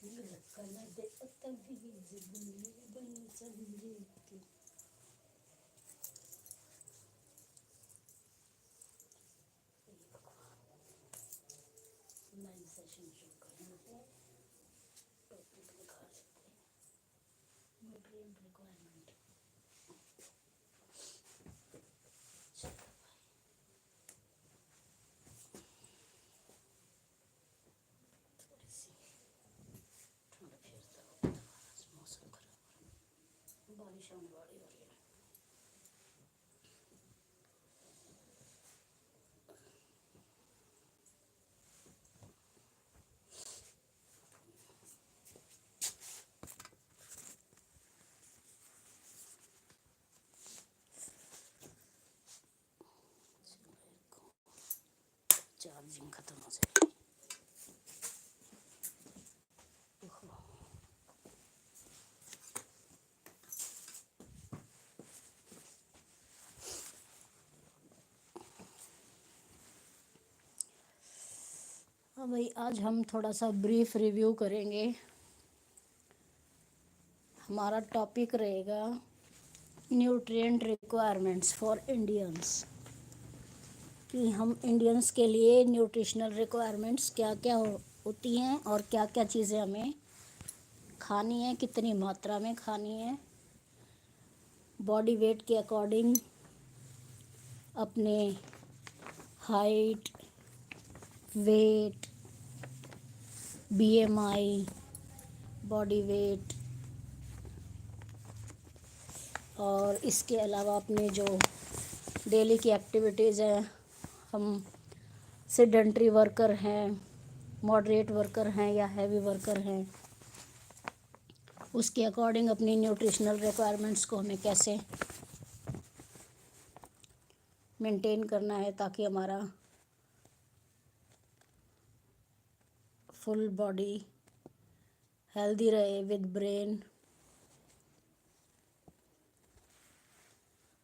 कला दे तवीज बुनी बन संजीवती. लाइव सेशन शुरू करना है. टॉपिक लिखा लेते हैं, न्यूट्रिएंट रिक्वायरमेंट. थोड़ी सी ठंड फिरता हो, मौसम खराब, बारिश होने वाली हो रही है. चार्जिंग खत्म हो जाएगी. हाँ भाई, आज हम थोड़ा सा ब्रीफ रिव्यू करेंगे. हमारा टॉपिक रहेगा न्यूट्रिएंट रिक्वायरमेंट्स फॉर इंडियंस, कि हम इंडियंस के लिए न्यूट्रिशनल रिक्वायरमेंट्स क्या क्या होती हैं और क्या क्या चीज़ें हमें खानी है, कितनी मात्रा में खानी है, बॉडी वेट के अकॉर्डिंग, अपने height, weight, BMI, body weight, और इसके अलावा अपने जो डेली की एक्टिविटीज़ हैं, हम सेडेंट्री वर्कर हैं, मॉडरेट वर्कर हैं या हैवी वर्कर हैं, उसके अकॉर्डिंग अपनी न्यूट्रिशनल रिक्वायरमेंट्स को हमें कैसे मेंटेन करना है ताकि हमारा फुल बॉडी हेल्दी रहे विद ब्रेन.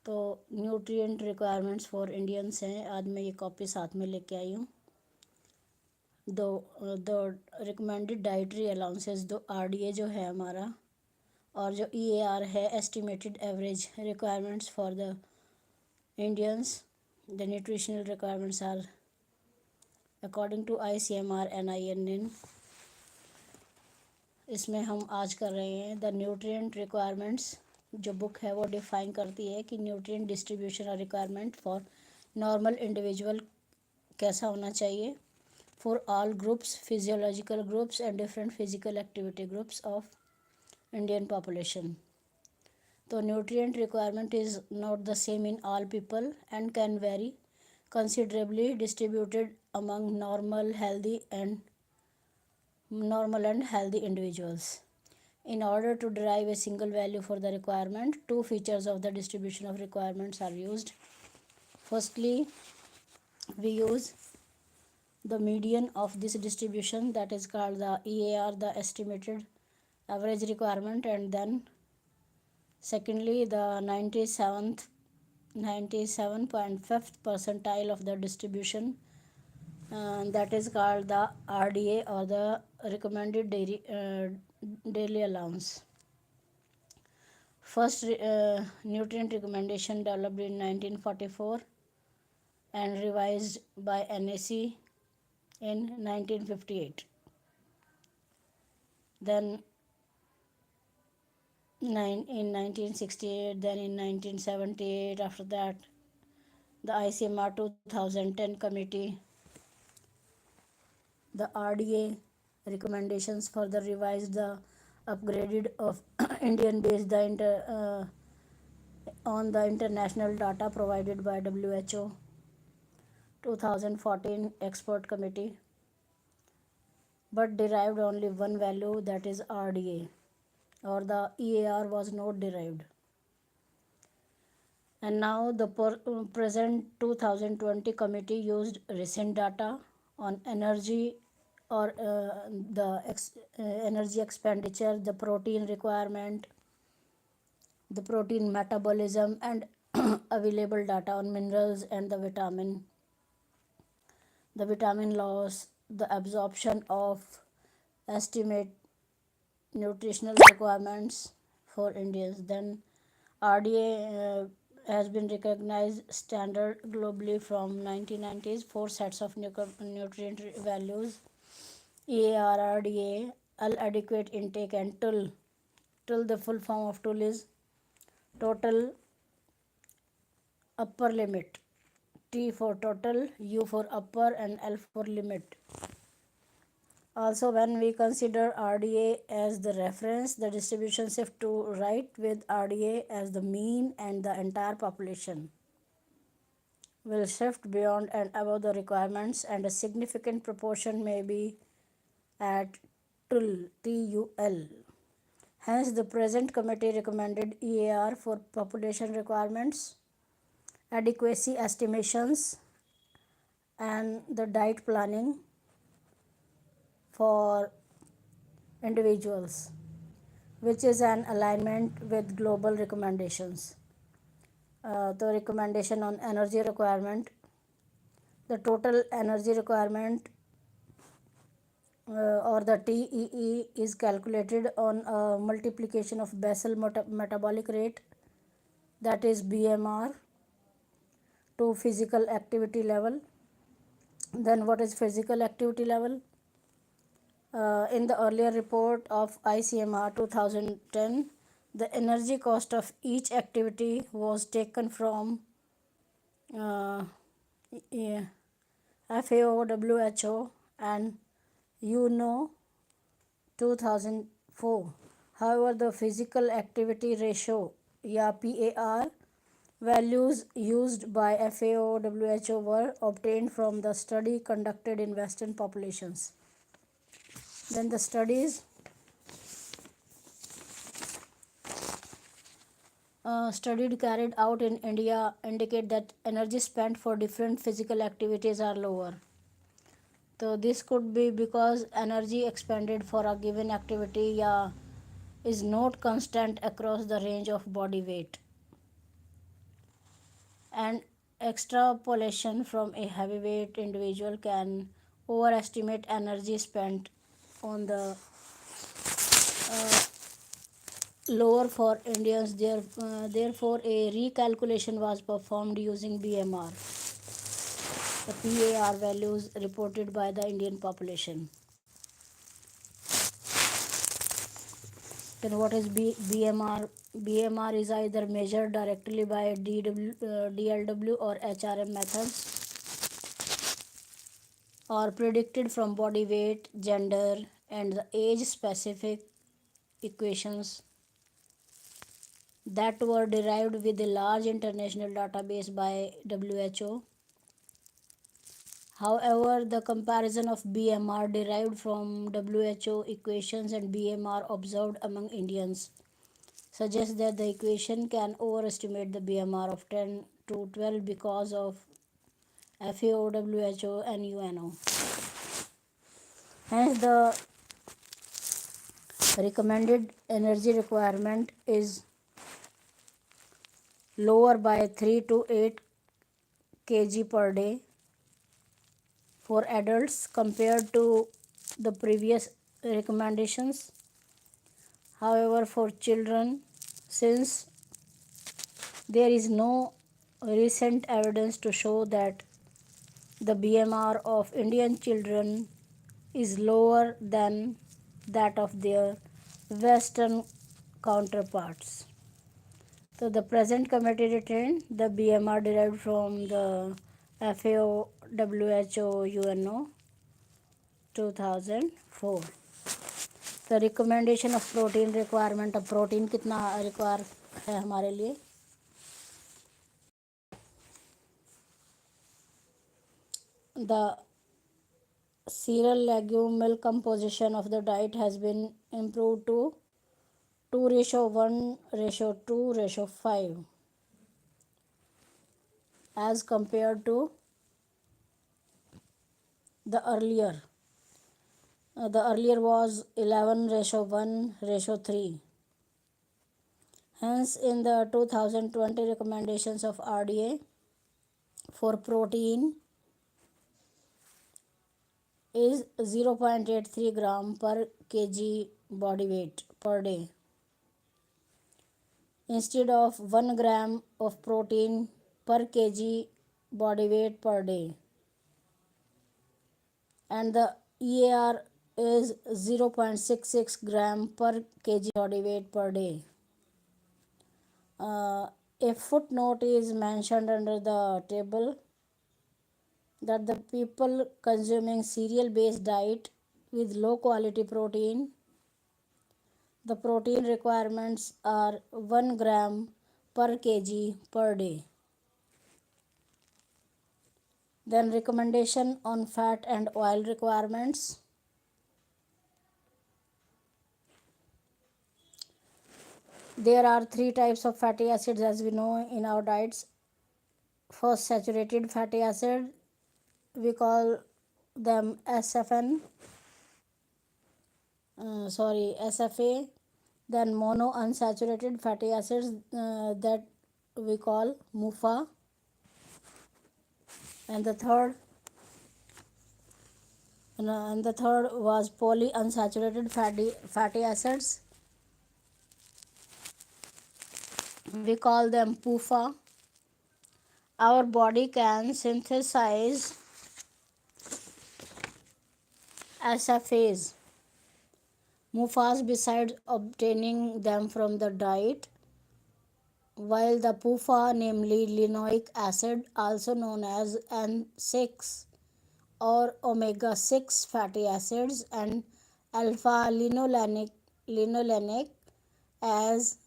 तो न्यूट्रिएंट रिक्वायरमेंट्स फॉर इंडियंस हैं. आज मैं ये कॉपी साथ में लेके आई हूँ. द रिकमेंडेड डाइटरी अलाउंसेस, दो आरडीए जो है हमारा, और जो ईएआर है, estimated average requirements for the Indians. The nutritional requirements are according to ICMR NINN. इसमें हम आज कर रहे हैं द न्यूट्रिएंट रिक्वायरमेंट्स. जो बुक है वो डिफ़ाइन करती है कि न्यूट्रिएंट डिस्ट्रीब्यूशन और रिक्वायरमेंट फॉर नॉर्मल इंडिविजुअल कैसा होना चाहिए, for all groups, physiological groups and different physical activity groups of Indian population. तो nutrient requirement is not the same in all people and can very considerably distributed among normal and healthy individuals. In order to derive a single value for the requirement, two features of the distribution of requirements are used. Firstly, we use the median of this distribution, that is called the EAR, the estimated average requirement, and then secondly the 97.5th percentile of the distribution, that is called the RDA, or the recommended daily allowance. First nutrient recommendation developed in 1944 and revised by NAC in 1958. Then in 1968, then in 1978, after that the ICMR 2010 committee, the RDA recommendations further revised the upgraded of Indian based on the international data provided by WHO 2014 expert committee, but derived only one value, that is RDA, or the EAR was not derived. And now the present 2020 committee used recent data on energy, or energy expenditure, the protein requirement, the protein metabolism, and available data on minerals and the vitamin loss, the absorption of estimate nutritional requirements for Indians. Then RDA has been recognized standard globally from 1990s. Four sets of nutrient values: EAR, RDA, adequate intake, and TUL. TUL, the full form of TUL is total upper limit. T for total, U for upper, and L for limit. Also, when we consider RDA as the reference, the distribution shifts to right with RDA as the mean, and the entire population will shift beyond and above the requirements, and a significant proportion may be at TUL, TUL. Hence, the present committee recommended EAR for population requirements, adequacy estimations, and the diet planning for individuals, which is an alignment with global recommendations. The recommendation on energy requirement: the total energy requirement or the TEE is calculated on a multiplication of basal metabolic rate, that is BMR, to physical activity level. Then what is physical activity level? In the earlier report of ICMR 2010, the energy cost of each activity was taken from FAO, WHO, and UNO 2004. However, the physical activity ratio, PAR, values used by FAO WHO were obtained from the study conducted in Western populations. Then the studies studied carried out in India indicate that energy spent for different physical activities are lower. So this could be because energy expended for a given activity is not constant across the range of body weight. And extrapolation from a heavyweight individual can overestimate energy spent on the lower for Indians. Therefore, a recalculation was performed using BMR, the PAR values reported by the Indian population. Then what is BMR? BMR is either measured directly by DLW or HRM methods, or predicted from body weight, gender, and the age-specific equations that were derived with a large international database by WHO. However, the comparison of BMR derived from WHO equations and BMR observed among Indians suggests that the equation can overestimate the BMR of 10 to 12 because of FAO, WHO, and UNO. Hence, the recommended energy requirement is lower by 3 to 8 kg per day for adults compared to the previous recommendations. However, for children, since there is no recent evidence to show that the BMR of Indian children is lower than that of their Western counterparts. So the present committee retained the BMR derived from the FAO, WHO, UNO 2004. The recommendation of protein requirement, of protein कितना require है हमारे लिए? The cereal, legume, milk composition of the diet has been improved to 2:1:2:5 as compared to the earlier. The earlier was 11:1:3. Hence, in the 2020 recommendations of RDA for protein, is 0.83 gram per kg body weight per day instead of 1 gram of protein per kg body weight per day, and the EAR is 0.66 gram per kg body weight per day. A footnote is mentioned under the table that the people consuming cereal based diet with low quality protein, the protein requirements are 1 gram per kg per day. Then recommendation on fat and oil requirements. There are three types of fatty acids as we know in our diets. First, saturated fatty acid, we call them SFN, SFA. Then monounsaturated fatty acids that we call MUFA. And the third was polyunsaturated fatty acids. We call them PUFA. Our body can synthesize SFAs, MUFAs, besides obtaining them from the diet, while the PUFA, namely linoleic acid, also known as N6 or omega-6 fatty acids, and alpha-linolenic as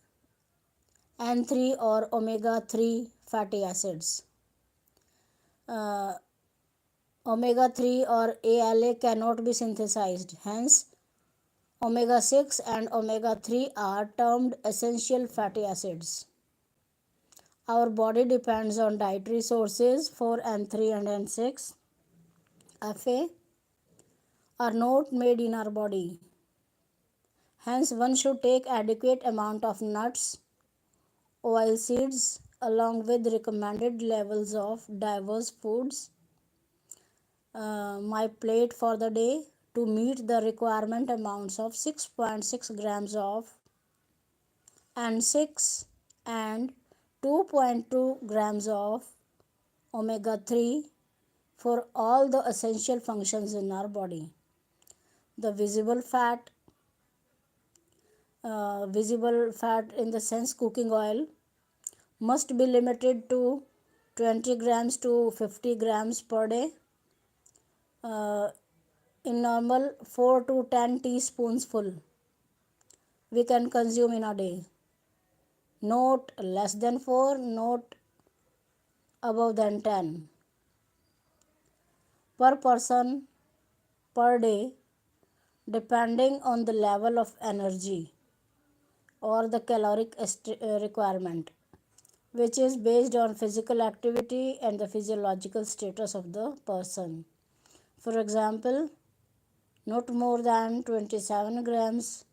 N3 or omega-3 fatty acids. Omega-3 or ALA cannot be synthesized. Hence, omega-6 and omega-3 are termed essential fatty acids. Our body depends on dietary sources for N3 and N6. FA are not made in our body. Hence, one should take adequate amount of nuts, oil seeds, along with recommended levels of diverse foods, my plate for the day, to meet the requirement amounts of 6.6 grams of N6 and 2.2 grams of omega-3 for all the essential functions in our body. The visible fat in the sense cooking oil, must be limited to 20 grams to 50 grams per day. In normal, 4 to 10 teaspoons full we can consume in a day. Not less than 4, not above than 10 per person per day, depending on the level of energy or the caloric requirement, which is based on physical activity and the physiological status of the person. For example, not more than 27 grams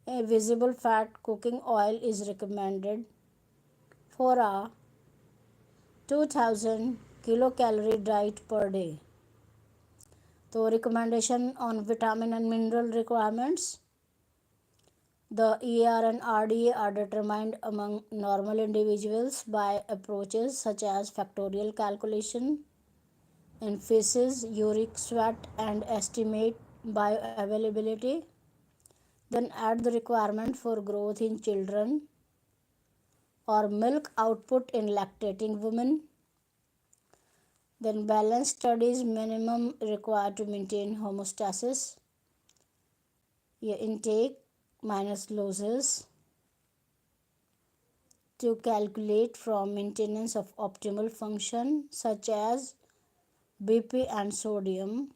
a visible fat cooking oil is recommended for a 2000 kilocalorie diet per day. So, recommendation on vitamin and mineral requirements. The ER and RDA are determined among normal individuals by approaches such as factorial calculation in feces, uric sweat, and estimate bioavailability. Then add the requirement for growth in children or milk output in lactating women. Then balance studies minimum required to maintain homeostasis. Intake minus losses to calculate from maintenance of optimal function such as BP and sodium,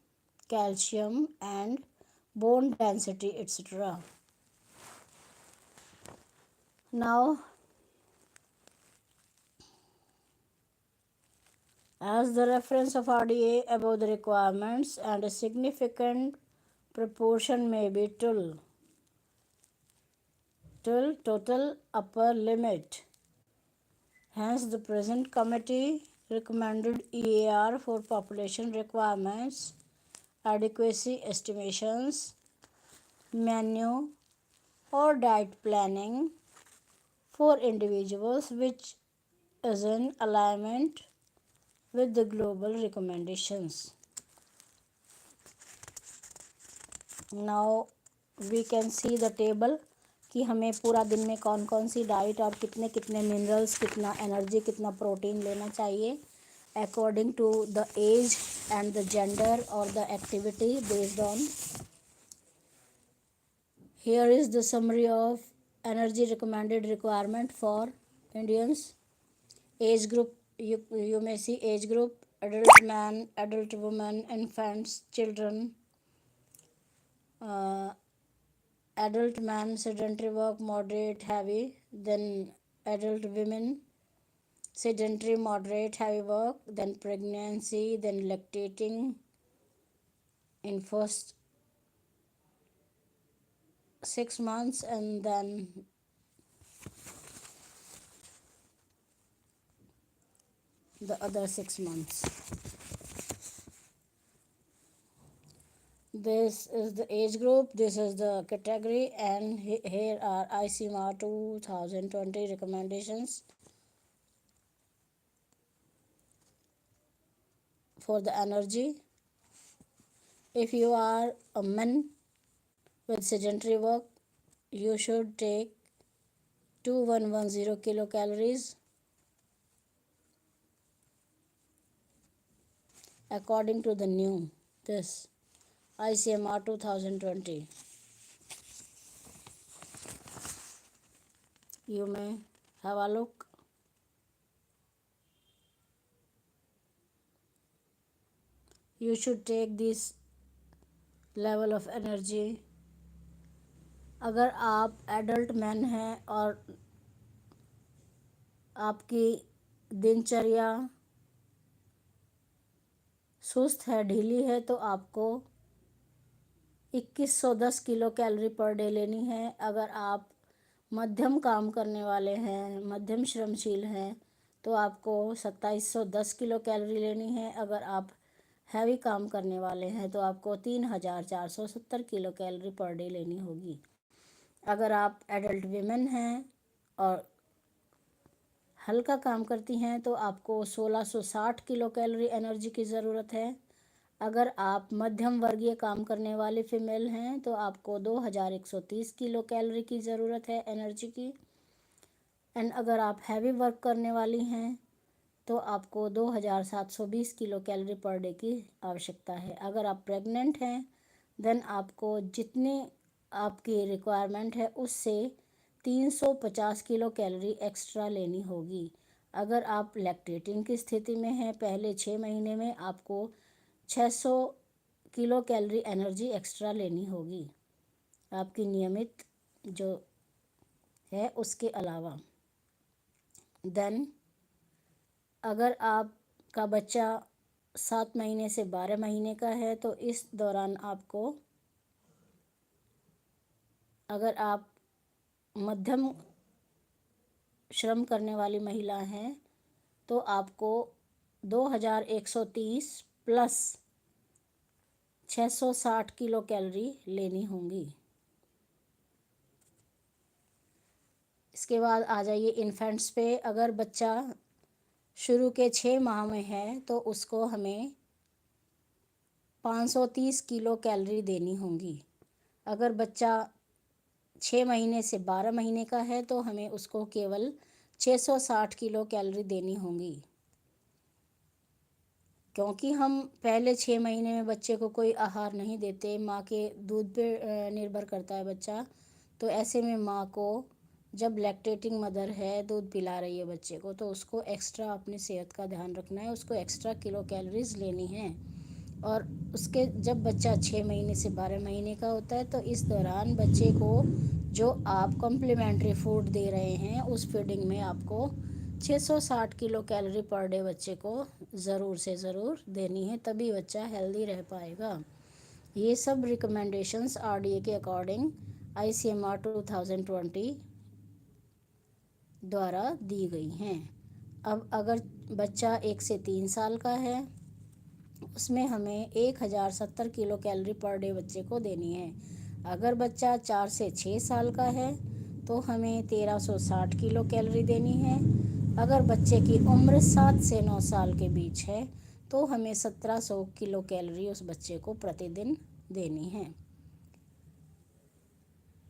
calcium and bone density, etc. Now, as the reference of RDA above the requirements and a significant proportion may be total upper limit. Hence, the present committee recommended EAR for population requirements adequacy estimations, menu or diet planning for individuals which is in alignment with the global recommendations. Now we can see the table कि हमें पूरा दिन में कौन कौन सी diet और कितने कितने मिनरल्स, कितना एनर्जी, कितना प्रोटीन लेना चाहिए according to the age and the gender or the activity based on. Here is the summary of energy recommended requirement for Indians. Age group, you may see age group: adult man, adult woman, infants, children. Adult man, sedentary work, moderate, heavy. Then adult women, sedentary, moderate, heavy work. Then pregnancy, then lactating in first 6 months, and then the other 6 months. This is the age group, this is the category, and here are ICMR 2020 recommendations for the energy. If you are a man with sedentary work, you should take 2110 kilocalories according to the new this ICMR 2020. You may have a look. You should take this level of energy. अगर आप adult man हैं और आपकी दिनचर्या सुस्त है, ढीली है, तो आपको 2110 किलो कैलोरी पर डे लेनी है. अगर आप मध्यम काम करने वाले हैं, मध्यम श्रमशील हैं, तो आपको 2710 किलो कैलोरी लेनी है. अगर आप हैवी काम करने वाले हैं तो आपको 3470 किलो कैलोरी पर डे लेनी होगी. अगर आप एडल्ट वीमेन हैं और हल्का काम करती हैं तो आपको 1660 किलो कैलोरी एनर्जी की ज़रूरत है. अगर आप मध्यम वर्गीय काम करने वाले फीमेल हैं तो आपको 2130 किलो कैलोरी की ज़रूरत है एनर्जी की. एंड अगर आप हैवी वर्क करने वाली हैं तो आपको 2720 किलो कैलोरी पर डे की आवश्यकता है. अगर आप प्रेग्नेंट हैं देन आपको जितनी आपकी रिक्वायरमेंट है उससे 350 किलो कैलोरी एक्स्ट्रा लेनी होगी. अगर आप लैक्टेटिंग की स्थिति में हैं, पहले 6 महीने में आपको 600 किलो कैलोरी एनर्जी एक्स्ट्रा लेनी होगी आपकी नियमित जो है उसके अलावा. देन अगर आपका बच्चा 7 महीने से 12 महीने का है तो इस दौरान आपको, अगर आप मध्यम श्रम करने वाली महिला हैं तो आपको 2130 प्लस 660 किलो कैलोरी लेनी होंगी. इसके बाद आ जाइए इन्फेंट्स पे. अगर बच्चा शुरू के 6 माह में है तो उसको हमें 530 किलो कैलोरी देनी होंगी. अगर बच्चा 6 महीने से 12 महीने का है तो हमें उसको केवल 660 किलो कैलोरी देनी होंगी. क्योंकि हम पहले 6 महीने में बच्चे को कोई आहार नहीं देते, माँ के दूध पे निर्भर करता है बच्चा, तो ऐसे में माँ को जब लैक्टेटिंग मदर है, दूध पिला रही है बच्चे को, तो उसको एक्स्ट्रा अपनी सेहत का ध्यान रखना है, उसको एक्स्ट्रा किलो कैलोरीज लेनी है. और उसके जब बच्चा 6 महीने से 12 महीने का होता है तो इस दौरान बच्चे को जो आप कम्प्लीमेंट्री फूड दे रहे हैं उस फीडिंग में आपको 660 किलो कैलोरी पर डे बच्चे को ज़रूर से ज़रूर देनी है, तभी बच्चा हेल्दी रह पाएगा. ये सब रिकमेंडेशंस RDA के अकॉर्डिंग ICMR 2020 द्वारा दी गई हैं. अब अगर बच्चा 1 से 3 साल का है उसमें हमें 1070 किलो कैलोरी पर डे बच्चे को देनी है। अगर बच्चा 4 से 6 साल का है तो हमें 1360 किलो कैलोरी देनी है। अगर बच्चे की उम्र 7 से 9 साल के बीच है तो हमें 1700 किलो कैलोरी उस बच्चे को प्रतिदिन देनी है।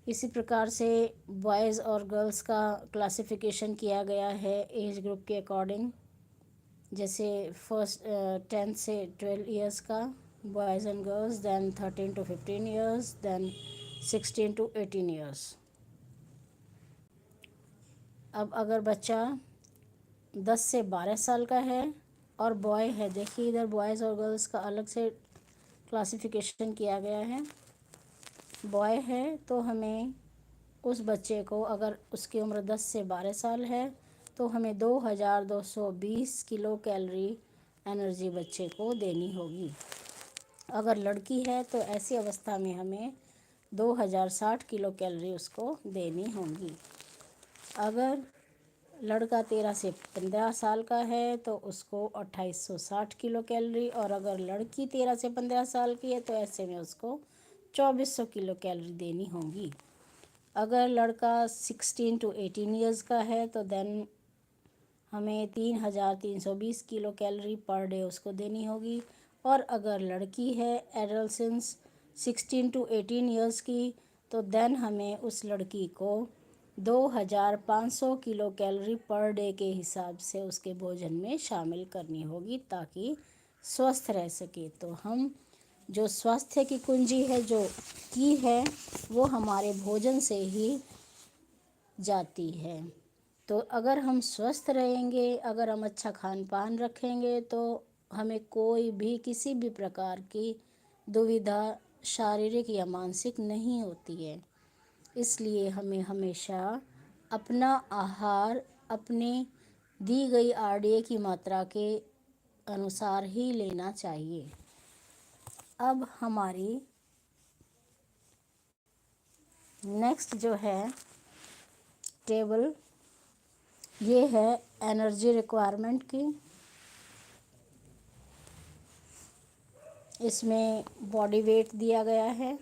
इसी प्रकार से बॉयज़ और गर्ल्स का क्लासिफिकेशन किया गया है एज ग्रुप के अकॉर्डिंग। जैसे फर्स्ट 10 से 12 इयर्स का boys and girls, then 13 to 15 years, then 16 to 18 years. अब अगर बच्चा 10 से 12 साल का है और बॉय है, देखिए इधर बॉयज़ और गर्ल्स का अलग से क्लासिफिकेशन किया गया है। बॉय है तो हमें उस बच्चे को, अगर उसकी उम्र 10 से 12 साल है तो हमें 2220 किलो कैलोरी एनर्जी बच्चे को देनी होगी। अगर लड़की है तो ऐसी अवस्था में हमें 2060 किलो कैलोरी उसको देनी होगी। अगर लड़का 13 से 15 साल का है तो उसको 2860 किलो कैलोरी, और अगर लड़की 13 से 15 साल की है तो ऐसे में उसको 2400 किलो कैलोरी देनी होगी। अगर लड़का 16 to 18 ईयर्स का है तो देन हमें 3320 किलो कैलोरी पर डे उसको देनी होगी। और अगर लड़की है एडोलसेंस 16 to 18 ईयर्स की तो देन हमें उस लड़की को 2500 किलो कैलोरी पर डे के हिसाब से उसके भोजन में शामिल करनी होगी ताकि स्वस्थ रह सके। तो हम जो स्वास्थ्य की कुंजी है वो हमारे भोजन से ही जाती है। तो अगर हम स्वस्थ रहेंगे, अगर हम अच्छा खान पान रखेंगे तो हमें कोई भी किसी भी प्रकार की दुविधा शारीरिक या मानसिक नहीं होती है। इसलिए हमें हमेशा अपना आहार अपने दी गई आरडीए की मात्रा के अनुसार ही लेना चाहिए। अब हमारी नेक्स्ट जो है टेबल, ये है एनर्जी रिक्वायरमेंट की। इसमें बॉडी वेट दिया गया है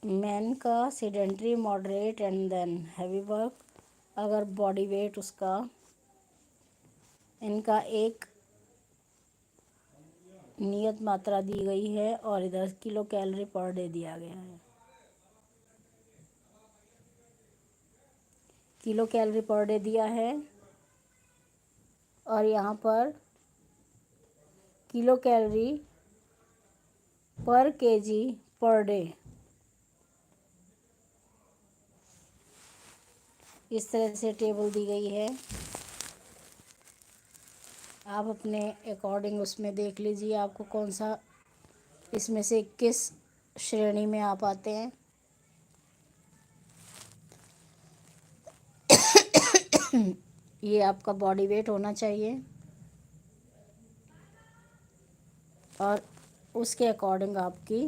मैन का, sedentary, moderate and then heavy work. अगर बॉडी वेट उसका इनका एक नियत मात्रा दी गई है और इधर किलो कैलोरी पर डे दिया गया है। किलो कैलोरी पर डे दिया है और यहाँ पर किलो कैलोरी पर केजी पर डे, इस तरह से टेबल दी गई है। आप अपने अकॉर्डिंग उसमें देख लीजिए आपको कौन सा इसमें से किस श्रेणी में आप आते हैं। ये आपका बॉडी वेट होना चाहिए और उसके अकॉर्डिंग आपकी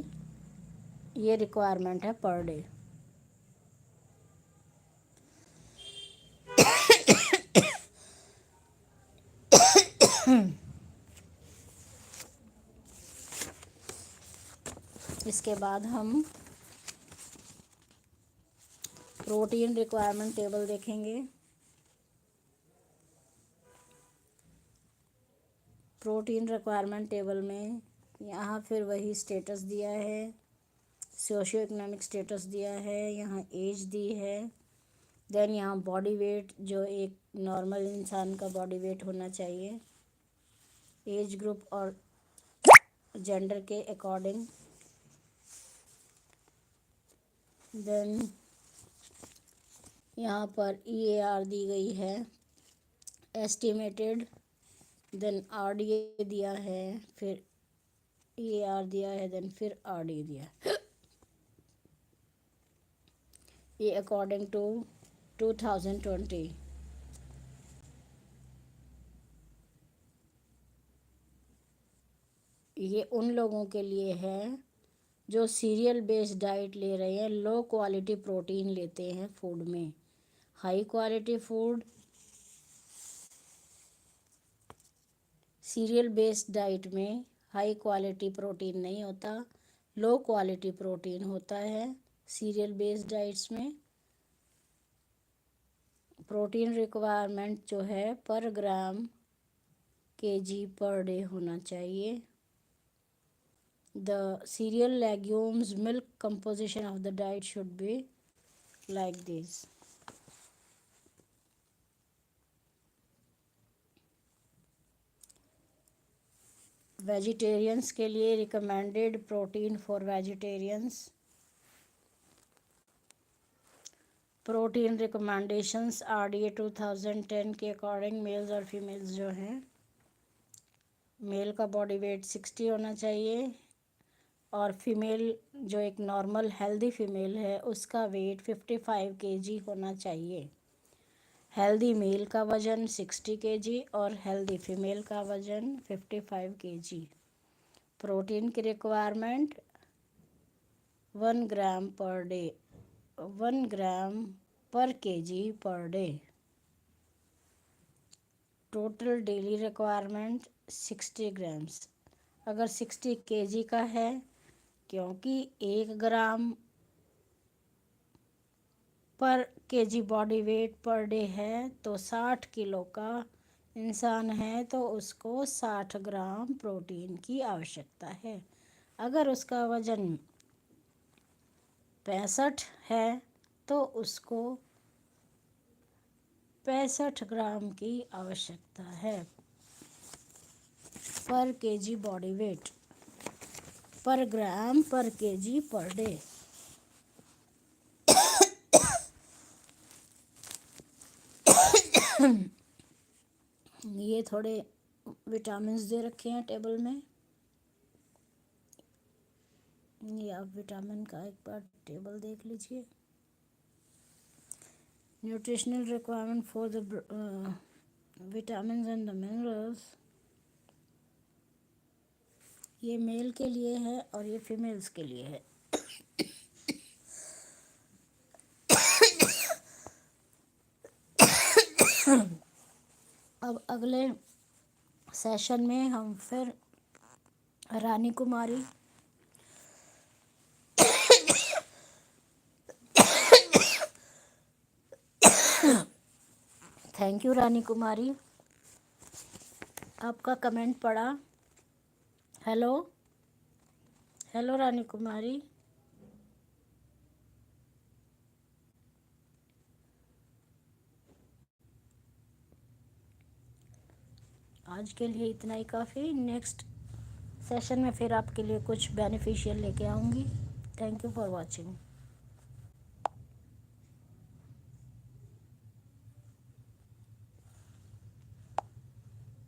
ये रिक्वायरमेंट है पर डे। इसके बाद हम प्रोटीन रिक्वायरमेंट टेबल देखेंगे। प्रोटीन रिक्वायरमेंट टेबल में यहाँ फिर वही स्टेटस दिया है, सोशियो इकोनॉमिक स्टेटस दिया है, यहाँ एज दी है, देन यहाँ बॉडी वेट जो एक नॉर्मल इंसान का बॉडी वेट होना चाहिए, एज ग्रुप और जेंडर के अकॉर्डिंग, देन यहाँ पर EAR दी गई है एस्टिमेटेड, देन RDA दिया है, फिर EAR दिया है, देन फिर RDA दिया है। ये अकॉर्डिंग टू 2020। ये उन लोगों के लिए है जो सीरियल बेस्ड डाइट ले रहे हैं, लो क्वालिटी प्रोटीन लेते हैं फूड में। High quality food serial based diet में हाई क्वालिटी प्रोटीन नहीं होता, लो क्वालिटी प्रोटीन होता है। सीरियल बेस्ड डाइट्स में प्रोटीन रिक्वायरमेंट जो है पर ग्राम केजी पर डे होना चाहिए। The cereal, legumes, milk composition of the diet should be like this. Vegetarians के लिए recommended protein for vegetarians. Protein recommendations RDA 2010 के अकॉर्डिंग मेल्स और फीमेल्स जो हैं, मेल का बॉडी वेट 60 होना चाहिए और फीमेल जो एक नॉर्मल हेल्दी फीमेल है उसका वेट 55 kg होना चाहिए। हेल्दी मेल का वज़न 60 kg और हेल्दी फीमेल का वज़न 55 kg। प्रोटीन की रिक्वायरमेंट 1 ग्राम पर डे, 1 ग्राम पर kg per day. Total daily requirement 60 grams. अगर 60 kg का है, क्योंकि 1 ग्राम पर KG body weight per day है तो 60 किलो का इंसान है तो उसको 60 ग्राम प्रोटीन की आवश्यकता है। अगर उसका वज़न 65 है तो उसको 65 ग्राम की आवश्यकता है पर केजी बॉडी वेट, पर ग्राम पर केजी पर डे। ये थोड़े विटामिन्स दे रखे हैं टेबल में, ये आप विटामिन का एक बार टेबल देख लीजिए। Nutritional requirement for the vitamins and the minerals, ये मेल के लिए है और ये फीमेल्स के लिए है। अब अगले सेशन में हम फिर रानी कुमारी, थैंक यू रानी कुमारी, आपका कमेंट पढ़ा। हेलो हेलो रानी कुमारी, आज के लिए इतना ही काफ़ी। नेक्स्ट सेशन में फिर आपके लिए कुछ बेनिफिशियल लेके आऊँगी। Thank you for watching.